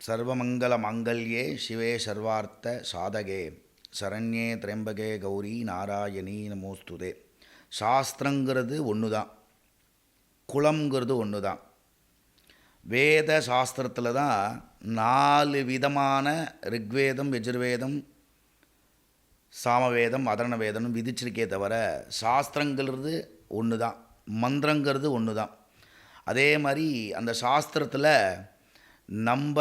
சர்வமங்கலமாங்கல்யே சிவே சர்வார்த்த சாதகே சரண்யே திரம்பகே கௌரி நாராயணி நமோஸ்துதே. சாஸ்திரங்கிறது ஒன்று தான், குலம்ங்கிறது ஒன்று தான். வேத சாஸ்திரத்தில் தான் 4 விதமான ரிக்வேதம், யஜுர்வேதம், சாமவேதம், அதர்ண வேதம் விதிச்சிருக்கே தவிர சாஸ்திரங்கிறது ஒன்று தான், மந்திரங்கிறது ஒன்று தான். அதே மாதிரி அந்த சாஸ்திரத்தில் நம்ம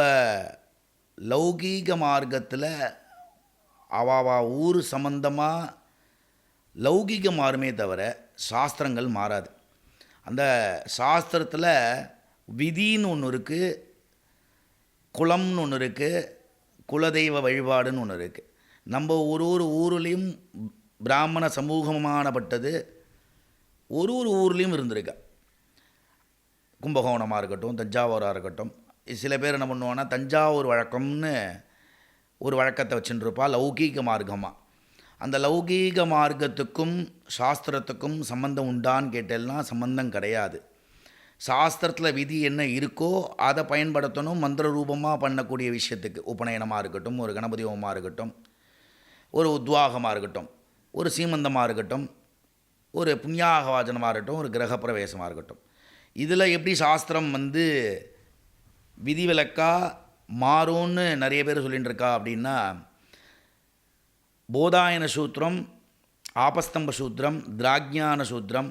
லௌகீக மார்க்கத்தில் அவாவா ஊர் சம்பந்தமாக லௌகீக மாறுமே தவிர சாஸ்திரங்கள் மாறாது. அந்த சாஸ்திரத்தில் விதின்னு ஒன்று இருக்குது, குலம்னு ஒன்று இருக்குது, குலதெய்வ வழிபாடுன்னு ஒன்று இருக்குது. நம்ம ஒரு ஊர்லேயும் பிராமண சமூகமானப்பட்டது ஒரு ஊர்லேயும் இருந்திருக்கு. கும்பகோணமாக இருக்கட்டும், தஞ்சாவூராக இருக்கட்டும். சில பேர் என்ன பண்ணுவாங்கன்னா தஞ்சாவூர் வழக்கம்னு ஒரு வழக்கத்தை வச்சுட்டுருப்பா லௌகீக மார்க்கமாக. அந்த லௌகீக மார்க்கத்துக்கும் சாஸ்திரத்துக்கும் சம்பந்தம் உண்டான்னு கேட்டேன்னா சம்பந்தம் கிடையாது. சாஸ்திரத்தில் விதி என்ன இருக்கோ அதை பயன்படுத்தணும். மந்திர ரூபமாக பண்ணக்கூடிய விஷயத்துக்கு உபநயனமாக இருக்கட்டும், ஒரு கணபதி ஹோமமாக இருக்கட்டும், ஒரு உத்வாகமாக இருக்கட்டும், ஒரு சீமந்தமாக இருக்கட்டும், ஒரு புண்ணியாகவாஜனமாக இருக்கட்டும், ஒரு கிரகப்பிரவேசமாக இருக்கட்டும், இதில் எப்படி சாஸ்திரம் விதிவிலக்கா மாறும்னு நிறைய பேர் சொல்லிகிட்டு இருக்கா அப்படின்னா, போதாயன சூத்திரம், ஆபஸ்தம்ப சூத்திரம், திராக்ஞான சூத்திரம்,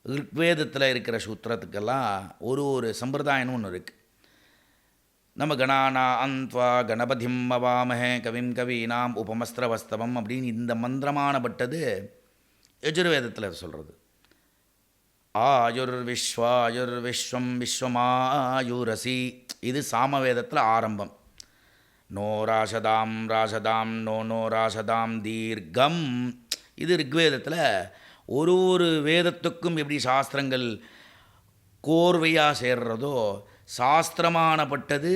ரிக்வேதத்தில் இருக்கிற சூத்திரத்துக்கெல்லாம் ஒரு சம்பிரதாயம்னு ஒன்று இருக்குது. நம்ம கணானா அந்த்வா கணபதிம் அவாமஹே கவிம் கவீனாம் உபமஸ்திரவஸ்தவம் அப்படின்னு இந்த மந்திரமானப்பட்டது யஜுர்வேதத்தில் சொல்கிறது. ஆயுர்விஸ்வம் விஸ்வமாயுரசி, இது சாமவேதத்தில் ஆரம்பம். நோ ராசதாம் ராசதாம் நோ ராசதாம் தீர்க்கம், இது ரிக்வேதத்தில். ஒரு வேதத்துக்கும் எப்படி சாஸ்திரங்கள் கோர்வையாக சேர்றதோ, சாஸ்திரமானப்பட்டது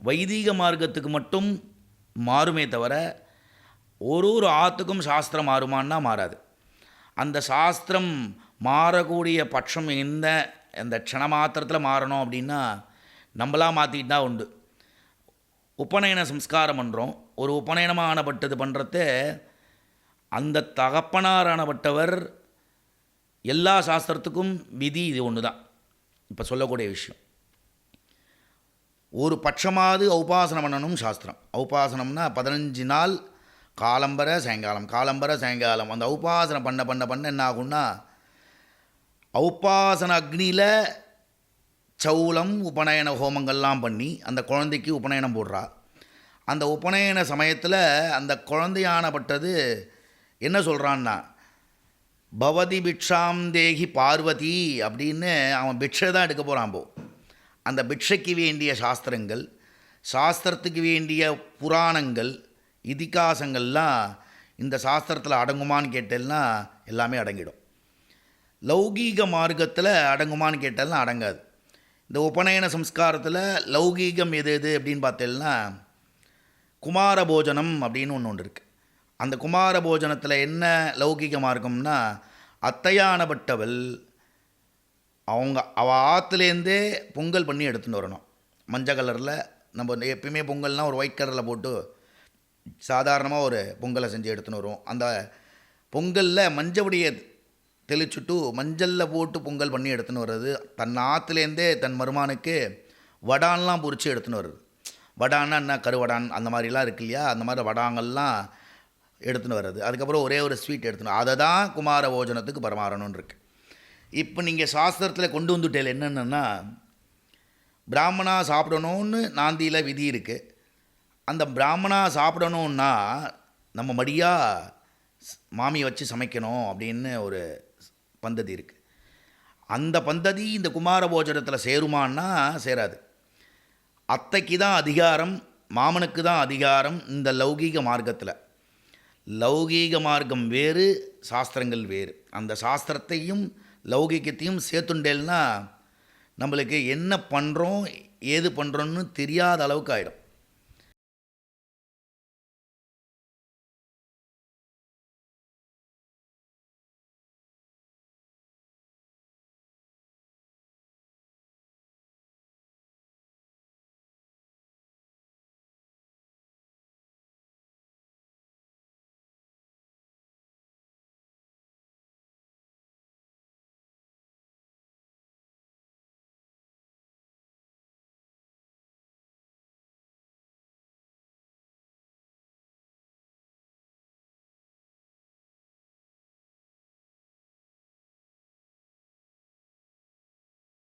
வைதிக மார்க்கத்துக்கு மட்டும் மாறுமே தவிர ஒரு ஆத்துக்கும் சாஸ்திரம் மாறுமான்னா மாறாது. அந்த சாஸ்திரம் மாறக்கூடிய பட்சம் இந்த க்ஷண மாத்திரத்தில் மாறணும் அப்படின்னா நம்மளாக மாற்றிக்கிட்டு தான் உண்டு. உபநயன சம்ஸ்காரம் பண்ணுறோம். ஒரு உபநயனமானப்பட்டது பண்ணுறது அந்த தகப்பனாரானப்பட்டவர் எல்லா சாஸ்திரத்துக்கும் விதி இது ஒன்று தான். இப்போ சொல்லக்கூடிய விஷயம், ஒரு பட்சமாவது ஔபாசனம் பண்ணணும் சாஸ்திரம். ஔபாசனம்னா 15 நாள் காலம்பரை சாயங்காலம். அந்த ஔபாசனம் பண்ண என்ன ஆகும்னா, ஔபாசன அக்னியில் சௌலம் உபநயன ஹோமங்கள்லாம் பண்ணி அந்த குழந்தைக்கு உபநயனம் போடுறா. அந்த உபநயன சமயத்தில் அந்த குழந்தையானப்பட்டது என்ன சொல்கிறான்னா, பவதி பிக்ஷாம் தேகி பார்வதி அப்படின்னு அவன் பிக்ஷை தான் எடுக்க போகிறான். அந்த பிக்ஷைக்கு வேண்டிய சாஸ்திரங்கள், சாஸ்திரத்துக்கு வேண்டிய புராணங்கள், இதிகாசங்கள்லாம் இந்த சாஸ்திரத்தில் அடங்குமான்னு கேட்டேன்னா எல்லாமே அடங்கிடும். லௌகீக மார்க்கத்தில் அடங்குமான்னு கேட்டாலும் அடங்காது. இந்த உபநயன சம்ஸ்காரத்தில் லௌகீகம் எது அப்படின்னு பார்த்தேன்னா குமார போஜனம் அப்படின்னு ஒன்று இருக்குது. அந்த குமார போஜனத்தில் என்ன லௌகீக மார்க்கம்னா, அத்தையானப்பட்டவள் அவள் ஆற்றுலேருந்தே பொங்கல் பண்ணி எடுத்துகிட்டு வரணும். மஞ்சள் கலரில், நம்ம எப்பயுமே பொங்கல்னால் ஒரு ஒயிட் கலரில் போட்டு சாதாரணமாக ஒரு பொங்கலை செஞ்சு எடுத்துன்னு வருவோம். அந்த பொங்கலில் மஞ்சப்பொடியை தெளிச்சுட்டு மஞ்சளில் போட்டு பொங்கல் பண்ணி எடுத்துன்னு வர்றது. தன் ஆற்றுலேருந்தே தன் மருமானுக்கு வடான்லாம் பொறிச்சு எடுத்துன்னு வருது. வடான்னா என்ன, கருவடான் அந்த மாதிரிலாம் இருக்கு இல்லையா, அந்த மாதிரி வடாங்கள்லாம் எடுத்துன்னு வர்றது. அதுக்கப்புறம் ஒரே ஒரு ஸ்வீட் எடுத்துன்னு, அதை தான் குமார போஜனத்துக்கு பரமாறணும்னு இருக்குது. இப்போ நீங்கள் சாஸ்திரத்தில் கொண்டு வந்துட்டேன் என்னென்னா, பிராமணா சாப்பிடணும்னு நாந்தியில் விதி இருக்குது. அந்த பிராமணா சாப்பிடணுன்னா நம்ம மடியாக மாமி வச்சு சமைக்கணும் அப்படின்னு ஒரு பந்ததி இருக்குது. அந்த பந்ததி இந்த குமார போஜனத்தில் சேருமான்னா சேராது. அத்தைக்கு தான் அதிகாரம், மாமனுக்கு தான் அதிகாரம். இந்த லௌகீக மார்க்கத்தில் லௌகீக மார்க்கம் வேறு, சாஸ்திரங்கள் வேறு. அந்த சாஸ்திரத்தையும் லௌகீகத்தையும் சேர்த்துண்டேல்னா நம்மளுக்கு என்ன பண்ணுறோம் ஏது பண்ணுறோன்னு தெரியாத அளவுக்கு ஆகிடும்.